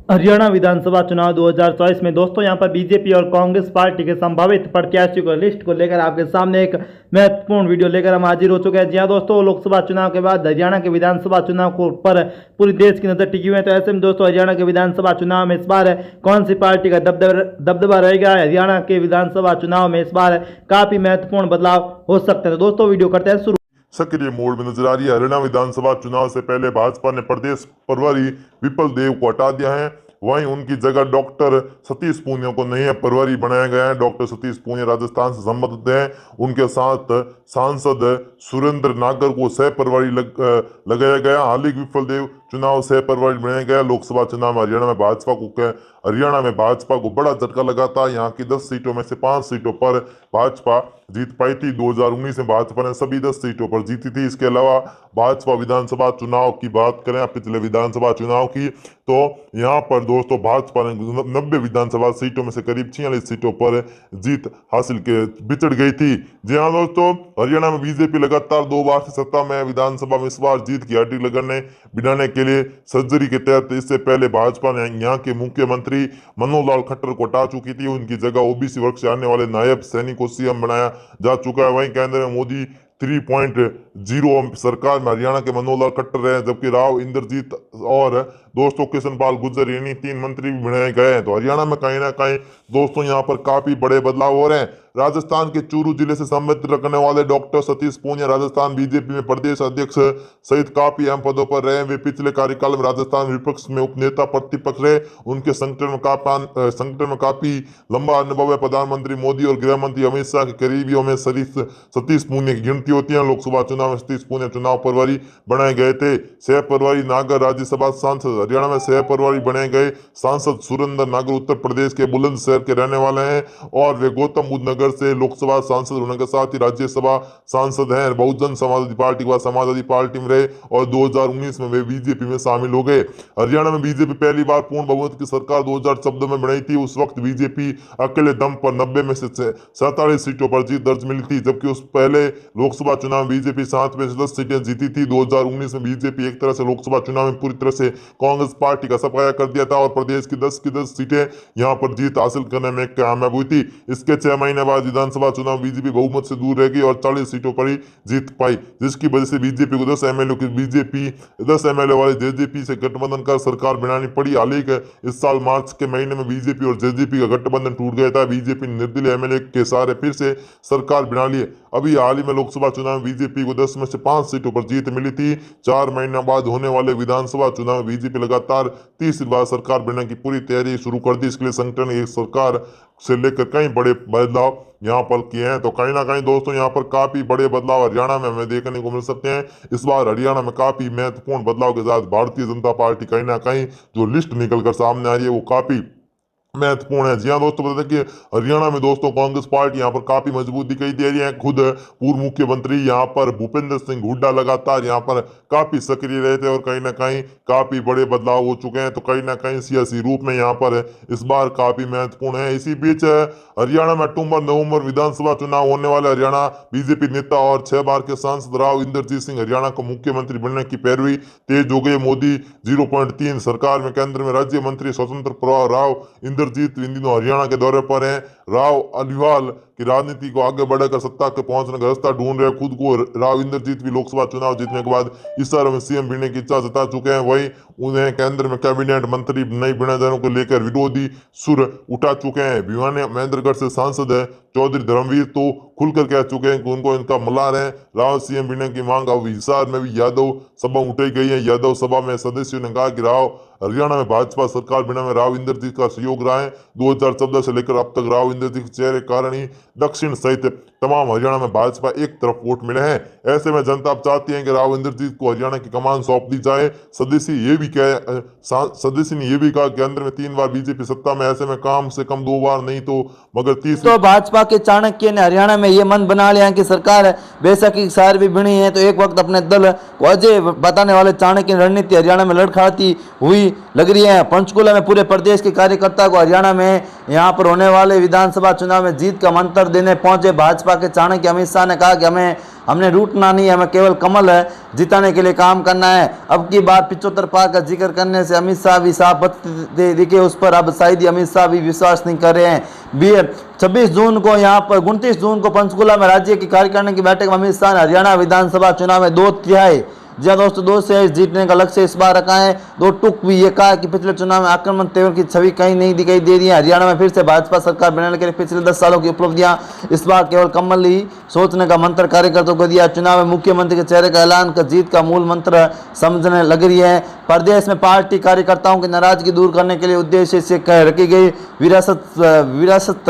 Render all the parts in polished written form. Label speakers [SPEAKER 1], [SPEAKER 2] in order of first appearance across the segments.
[SPEAKER 1] हरियाणा विधानसभा चुनाव 2024 में दोस्तों यहां पर बीजेपी और कांग्रेस पार्टी के संभावित प्रत्याशियों को लिस्ट को लेकर आपके सामने एक महत्वपूर्ण वीडियो लेकर हम हाजिर हो चुके हैं। जी हां दोस्तों, लोकसभा चुनाव के बाद हरियाणा के विधानसभा चुनाव को पर पूरी देश की नजर टिकी हुई है। तो ऐसे में दोस्तों हरियाणा के विधानसभा चुनाव में इस बार कौन सी पार्टी का दबदबा रहेगा, हरियाणा के विधानसभा चुनाव में इस बार काफी महत्वपूर्ण बदलाव हो सकते हैं। तो दोस्तों वीडियो करते हैं शुरू।
[SPEAKER 2] सक्रिय मोड में नजर आ रही है। हरियाणा विधानसभा चुनाव से पहले भाजपा ने प्रदेश प्रभारी विपुल देव को हटा दिया है। वहीं उनकी जगह डॉक्टर सतीश पूनिया को नया प्रभारी बनाया गया है। डॉक्टर सतीश पूनिया राजस्थान से संबंधित हैं। उनके साथ सांसद सुरेंद्र नागर को सह प्रभारी लगाया गया। हाल ही विपुल देव चुनाव सह प्रभारी बनाया गया। लोकसभा चुनाव में हरियाणा में भाजपा को बड़ा झटका लगा था। यहाँ की 10 सीटों में से 5 सीटों पर भाजपा जीत पाई थी। 2019 में भाजपा ने सभी 10 सीटों पर जीती थी। इसके अलावा भाजपा विधानसभा चुनाव की बात करें पिछले विधानसभा चुनाव की, तो यहाँ पर दोस्तों भाजपा ने 90 विधानसभा सीटों में से करीब 46 सीटों पर जीत हासिल के बिछड़ गई थी। जी हाँ दोस्तों, हरियाणा में बीजेपी लगातार 2 बार से सत्ता में विधानसभा में इस बार जीत की हड्डी बिठाने के लिए सर्जरी के तहत इससे पहले भाजपा ने यहाँ के मुख्यमंत्री मनोहर लाल खट्टर को हटा चुकी थी। उनकी जगह ओबीसी वर्ग से आने वाले नायब सैनी को सीएम बनाया जा चुका है। वहीं केंद्र में मोदी 3.0 सरकार में हरियाणा के मनोहर लाल खट्टर रहे, जबकि राव इंद्रजीत और दोस्तों किशन पाल गुर्जर यानी 3 मंत्री भी बनाए गए हैं। तो हरियाणा में कहीं ना कहीं दोस्तों यहाँ पर काफी बड़े बदलाव हो रहे हैं। राजस्थान के चूरू जिले से संबंधित रखने वाले डॉक्टर सतीश पूनिया राजस्थान बीजेपी में प्रदेश अध्यक्ष सहित काफी अहम पदों पर रहे। वे पिछले कार्यकाल में राजस्थान विपक्ष में उपनेता प्रतिपक्ष रहे। उनके संगठन में काफी लंबा अनुभव है। प्रधानमंत्री मोदी और गृह मंत्री अमित शाह के करीबियों में सतीश पूनिया की गिनती होती है। लोकसभा चुनाव में सतीश पूनिया चुनाव प्रभारी बनाए गए थे। सह प्रभारी नागर राज्यसभा सांसद। हरियाणा में सह प्रभारी बने गए सांसद सुरेंद्र नागर उत्तर प्रदेश के बुलंदशहर के रहने वाले हैं और वे गौतम बुद्ध नगर से लोकसभा सांसद होने के साथ ही राज्यसभा सांसद हैं। बहुजन समाजवादी पार्टी व समाजवादी पार्टी में रहे और 2019 में वे बीजेपी में शामिल हो गए। हरियाणा में बीजेपी पहली बार पूर्ण बहुमत की सरकार 2014 में बनाई थी। उस वक्त बीजेपी अकेले दम पर 90 में से 47 सीटों पर जीत दर्ज मिली थी, जबकि उस पहले लोकसभा चुनाव बीजेपी 7 में से 10 सीटें जीती थी। 2019 में बीजेपी एक तरह से लोकसभा चुनाव में पूरी तरह से कांग्रेस पार्टी का सफाया कर दिया था और प्रदेश की 10 सीटें यहां पर जीत हासिल करने में कामयाब हुई थी। इसके 6 महीने बाद विधानसभा चुनाव बीजेपी बहुमत से दूर रह गई और 40 सीटों पर ही जीत पाई, जिसकी वजह से बीजेपी को 10 एमएलए वाले जेजेपी से गठबंधन कर सरकार बनानी पड़ी। हाल ही इस साल मार्च के महीने में बीजेपी और जेजेपी का गठबंधन टूट गया था। बीजेपी ने निर्दलीय एमएलए के सहारे फिर से सरकार बना ली। अभी हाल ही में लोकसभा चुनाव में बीजेपी को 10 में से 5 सीटों पर जीत मिली थी। 4 महीने बाद होने वाले विधानसभा चुनाव में बीजेपी लगातार 30 बार सरकार बनने की पूरी तैयारी शुरू कर दी। इसके लिए संगठन एक सरकार से लेकर कई बड़े बदलाव यहाँ पर किए हैं। तो कहीं ना कहीं दोस्तों यहाँ पर काफी बड़े बदलाव हरियाणा में हमें देखने को मिल सकते हैं। इस बार हरियाणा में काफी महत्वपूर्ण बदलाव के साथ भारतीय जनता पार्टी कहीं ना कहीं जो लिस्ट निकल कर सामने आ रही है वो काफी महत्वपूर्ण है। जी हाँ दोस्तों, बता दें कि हरियाणा में दोस्तों कांग्रेस पार्टी यहाँ पर काफी मजबूत दिखाई दे रही है। खुद पूर्व मुख्यमंत्री यहाँ पर भूपेंद्र सिंह हुड्डा लगातार यहाँ पर काफी सक्रिय रहे थे और कहीं ना कहीं काफी बड़े बदलाव हो चुके हैं। तो कहीं ना कहीं सियासी रूप में यहाँ पर इस बार काफी महत्वपूर्ण है। इसी बीच हरियाणा में अक्टूबर-नवंबर विधानसभा चुनाव होने वाले हरियाणा बीजेपी नेता और 6 बार के सांसद राव इंद्रजीत सिंह हरियाणा को मुख्यमंत्री बनने की पैरवी तेज हो गई। मोदी 0.3 सरकार में केंद्र में राज्य मंत्री स्वतंत्र प्रभार राव इंद्रजीत इन दिनों हरियाणा के दौरे पर हैं। राव अलिवाल की राजनीति को आगे बढ़ाकर सत्ता के पहुंचने का रास्ता ढूंढ रहे। खुद को राव इंद्रजीत भी लोकसभा चुनाव जीतने के बाद इस साल में सीएम बनने की इच्छा जता चुके हैं। वहीं उन्हें केंद्र में कैबिनेट मंत्री नहीं बनाए जाने को लेकर विरोधी सुर उठा चुके हैं। भिवानी महेंद्रगढ़ से सांसद है चौधरी धर्मवीर तो खुलकर कह चुके हैं कि उनको इनका मल्हार है। राव सीएम बनने की मांग अब हिसार में भी यादव सभा उठाई गई है। यादव सभा में सदस्यों ने कहा कि राव हरियाणा में भाजपा सरकार बनने में राव इंद्रजीत का सहयोग रहा है। 2014 से लेकर अब तक राव इंद्रजीत के चेहरे कारण ही दक्षिण सहित तमाम हरियाणा में भाजपा एक तरफ वोट मिले हैं। ऐसे में जनता अब चाहती है कि राव इंद्रजीत को हरियाणा की कमान सौंप दी जाए। सदस्य ने यह भी कहा कि केंद्र में 3 बार बीजेपी सत्ता में, ऐसे में कम से कम 2 बार नहीं तो मगर 30
[SPEAKER 3] तो भाजपा के चाणक्य ने हरियाणा में ये मन बना लिया कि सरकार बेशक ही शहर भी बनी है तो एक वक्त अपने दल को अजय बताने वाले चाणक्य रणनीति हरियाणा में लड़खड़ाती हुई लग रही है। पंचकुला में पूरे प्रदेश के कार्यकर्ता को हरियाणा में यहाँ पर होने वाले विधानसभा चुनाव में जीत का मंत्र देने पहुंचे भाजपा के चाणक्य अमित शाह ने कहा कि हमें हमने रूठना नहीं है, हमें केवल कमल है जिताने के लिए काम करना है। अब की बार 75 पार का जिक्र करने से अमित शाह भी साफ बत्ती दिखे उस पर, अब शायद ही अमित शाह भी विश्वास नहीं कर रहे हैं। 26 जून को यहाँ पर 29 जून को पंचकुला में राज्य की कार्यकारिणी की बैठक में अमित शाह ने हरियाणा विधानसभा चुनाव में 2/3 जी हाँ दोस्तों 2 से जीतने का लक्ष्य इस बार रखा है। 2 टुक भी ये कहा कि पिछले चुनाव में आक्रमण तेवर की छवि कहीं नहीं दिखाई दे रही है। हरियाणा में फिर से भाजपा सरकार बनाने के लिए पिछले 10 सालों की उपलब्धियां इस बार केवल कमल ही सोचने का मंत्र कार्यकर्ताओं को दिया। चुनाव में मुख्यमंत्री के चेहरे का ऐलान कर जीत का मूल मंत्र समझने लग रही है। प्रदेश में पार्टी कार्यकर्ताओं की नाराजगी दूर करने के लिए उद्देश्य से रखी गई विरासत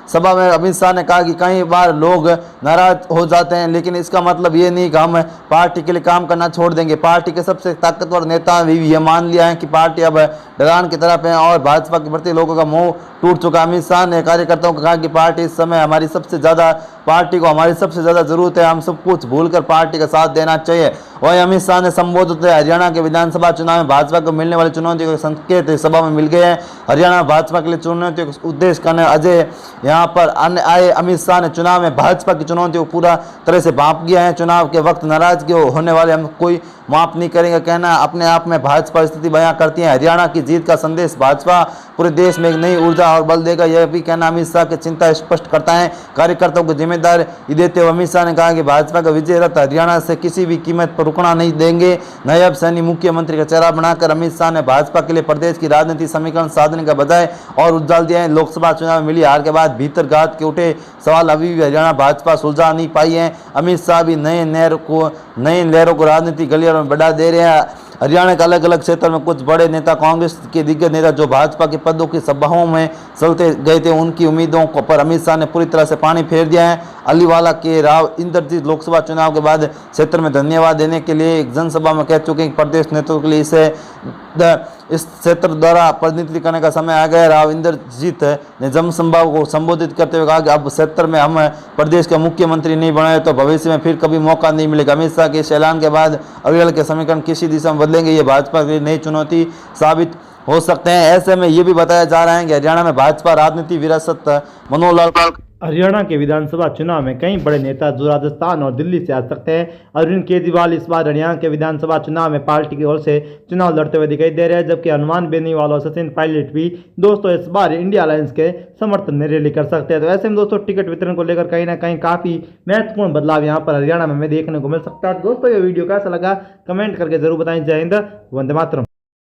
[SPEAKER 3] सभा में अमित शाह ने कहा कि कई बार लोग नाराज हो जाते हैं, लेकिन इसका मतलब ये नहीं कि हम पार्टी के लिए काम करना छोड़ देंगे। पार्टी के सबसे ताकतवर नेता भी ये मान लिया है कि पार्टी अब ढलान की तरफ है और भाजपा के प्रति लोगों का मोह टूट चुका। अमित शाह ने कार्यकर्ताओं को कहा कि पार्टी इस समय हमारी सबसे ज्यादा जरूरत है, हम सब कुछ भूलकर पार्टी का साथ देना चाहिए। वही अमित शाह ने संबोधित हरियाणा के विधानसभा चुनाव में भाजपा को मिलने वाली चुनौतियों के संकेत सभा में मिल गए हैं। हरियाणा भाजपा के लिए चुनौतियों का उद्देश्य करने अजय यहाँ पर अन्य आए अमित शाह ने चुनाव में भाजपा की चुनौतियों को पूरा तरह से भांप गया है। चुनाव के वक्त नाराजगी होने वाले हम कोई माफ नहीं करेंगे कहना अपने आप में भाजपा स्थिति बयां करती है। हरियाणा की जीत का संदेश भाजपा पूरे देश में एक नई ऊर्जा और बल देगा, यह भी कहना अमित शाह की चिंता स्पष्ट करता है। कार्यकर्ताओं को जिम्मेदार देते हुए अमित शाह ने कहा कि भाजपा का विजय रथ हरियाणा से किसी भी कीमत पर रुकना नहीं देंगे। नायब सैनी मुख्यमंत्री का चेहरा बनाकर अमित शाह ने भाजपा के लिए प्रदेश की राजनीति समीकरण साधने का बजाय और उज्जवल दिया है। लोकसभा चुनाव में मिली हार के बाद भीतर घात के उठे सवाल अभी भी हरियाणा भाजपा सुलझा नहीं पाई है। अमित शाह भी नए लहरों को राजनीतिक गलियारों में बढ़ा दे रहे हैं। हरियाणा के अलग अलग क्षेत्र में कुछ बड़े नेता, कांग्रेस के दिग्गज नेता जो भाजपा के पदों की सभाओं में चलते गए थे, उनकी उम्मीदों पर अमित शाह ने पूरी तरह से पानी फेर दिया है। अलीवाला के राव इंद्रजीत लोकसभा चुनाव के बाद क्षेत्र में धन्यवाद देने के लिए एक जनसभा में कह चुके हैं प्रदेश नेतृत्व के लिए इस क्षेत्र द्वारा प्रतिनिधित्व करने का समय आ गया। राव इंद्रजीत ने जनसभा को संबोधित करते हुए कहा कि अब क्षेत्र में हम प्रदेश के मुख्यमंत्री नहीं बने तो भविष्य में फिर कभी मौका नहीं मिलेगा। अमित शाह के इस ऐलान के बाद अविरल के समीकरण किसी दिशा में बदलेंगे, ये भाजपा के लिए नई चुनौती साबित हो सकते हैं। ऐसे में ये भी बताया जा रहा है कि हरियाणा में भाजपा राजनीति विरासत मनोहर लाल
[SPEAKER 1] हरियाणा के विधानसभा चुनाव में कई बड़े नेता जो राजस्थान और दिल्ली से आ सकते हैं। अरविंद केजरीवाल इस बार हरियाणा के विधानसभा चुनाव में पार्टी की ओर से चुनाव लड़ते हुए दिखाई दे रहे हैं, जबकि हनुमान बेनीवाल और सचिन पायलट भी दोस्तों इस बार इंडिया अलायंस के समर्थन में रैली कर सकते हैं। तो ऐसे में दोस्तों टिकट वितरण को लेकर कहीं ना कहीं काफी महत्वपूर्ण बदलाव यहाँ पर हरियाणा में देखने को मिल सकता है। दोस्तों ये वीडियो कैसा लगा कमेंट करके जरूर बताएं। जय हिंद, वंदे मातरम।